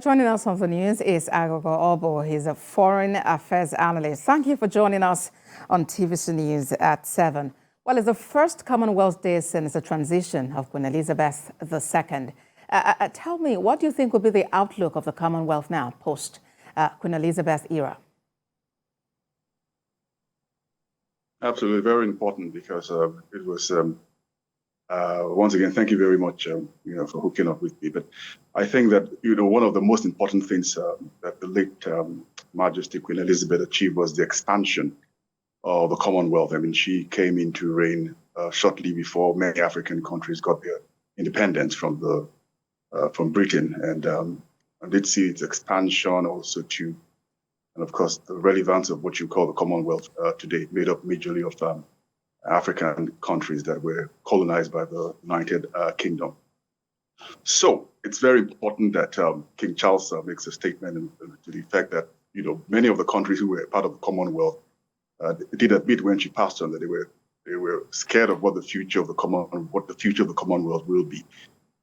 Joining us on the news is Aghogho Oboh. He's a Foreign Affairs Analyst. Thank you for joining us on TVC News at 7. Well, it's the first Commonwealth Day since the transition of Queen Elizabeth II. Tell me, what do you think will be the outlook of the Commonwealth now, post Queen Elizabeth era? Absolutely, very important because it was, once again, thank you very much, for hooking up with me. But I think that, one of the most important things that the late Majesty Queen Elizabeth achieved was the expansion of the Commonwealth. I mean, she came into reign shortly before many African countries got their independence from Britain, and did see its expansion also to, and of course, the relevance of what you call the Commonwealth today, made up majorly of African countries that were colonized by the United Kingdom. So it's very important that King Charles makes a statement to the effect that, many of the countries who were part of the Commonwealth did admit when she passed on that they were scared of what the future of the Commonwealth will be.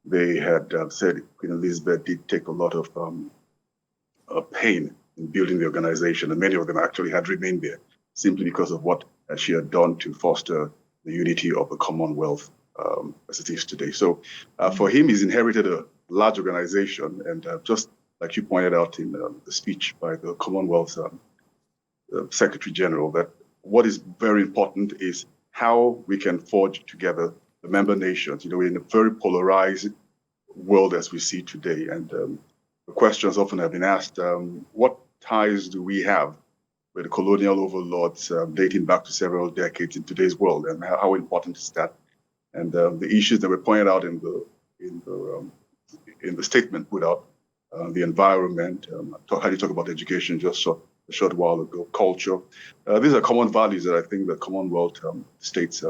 They had said Queen Elizabeth did take a lot of pain in building the organization, and many of them actually had remained there simply because of what she had done to foster the unity of the Commonwealth as it is today. So for him, he's inherited a large organization, and just like you pointed out in the speech by the Commonwealth Secretary General, that what is very important is how we can forge together the member nations. We're in a very polarized world as we see today, and the questions often have been asked, what ties do we have with the colonial overlords dating back to several decades in today's world, and how important is that? And the issues that were pointed out in the statement put out, the environment, how do you talk about education just a short while ago, culture. These are common values that I think the Commonwealth states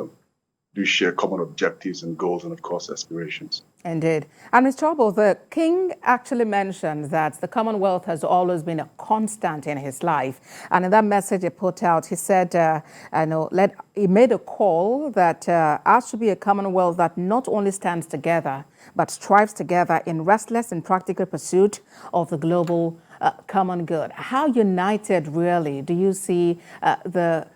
do share common objectives and goals and, of course, aspirations. Indeed. And Mr. Oboh, the King actually mentioned that the Commonwealth has always been a constant in his life. And in that message he put out, he said, he made a call that ours should be a Commonwealth that not only stands together, but strives together in restless and practical pursuit of the global common good. How united, really, do you see the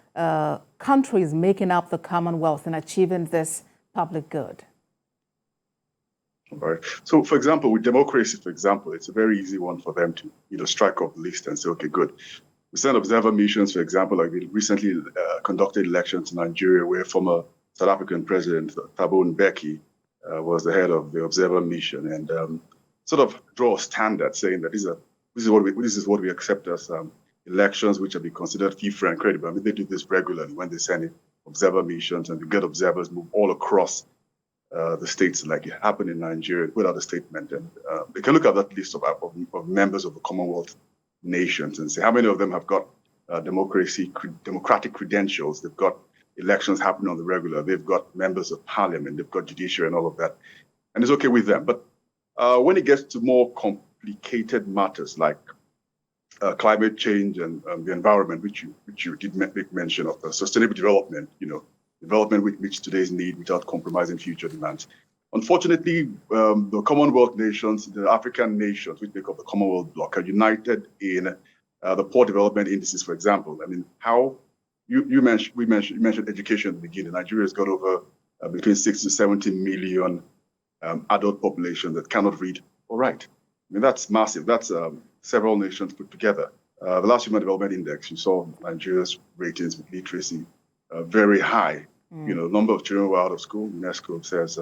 countries making up the Commonwealth and achieving this public good? All right. So, for example, with democracy, it's a very easy one for them to, strike off the list and say, okay, good. We send observer missions, for example, like we recently conducted elections in Nigeria, where former South African President Thabo Mbeki was the head of the observer mission, and sort of draw a standard saying that this is what we accept as elections which have been considered fair and credible. I mean, they do this regularly when they send in observer missions, and you get observers move all across the states, like it happened in Nigeria, put out a statement. And they can look at that list of members of the Commonwealth nations and say how many of them have got democratic credentials. They've got elections happening on the regular. They've got members of parliament. They've got judiciary and all of that. And it's okay with them. But when it gets to more complicated matters like climate change and the environment, which you did make mention of, sustainable development, development which meets today's need without compromising future demands. Unfortunately, the Commonwealth nations, the African nations which make up the Commonwealth bloc, are united in the poor development indices, for example. I mean, how you mentioned education at the beginning. Nigeria's got over between 60 to 70 million adult population that cannot read or write. I mean, that's massive. That's several nations put together. The last Human Development Index, you saw Nigeria's ratings with literacy very high. Number of children who are out of school. UNESCO says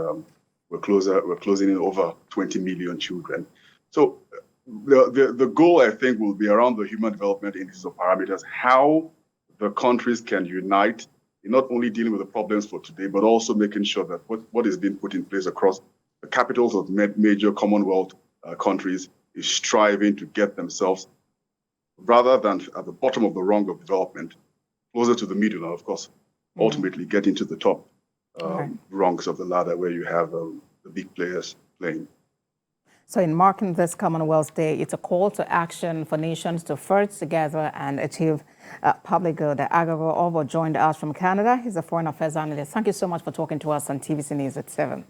we're closing in over 20 million children. So the goal, I think, will be around the Human Development Indices of parameters, how the countries can unite in not only dealing with the problems for today, but also making sure that what is being put in place across the capitals of major Commonwealth countries is striving to get themselves, rather than at the bottom of the rung of development, closer to the middle, and of course, ultimately get into the top rungs of the ladder where you have the big players playing. So in marking this Commonwealth Day, it's a call to action for nations to forge together and achieve public good. Aghogho Oboh joined us from Canada. He's a Foreign Affairs Analyst. Thank you so much for talking to us on TVC News at 7.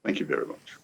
Thank you very much.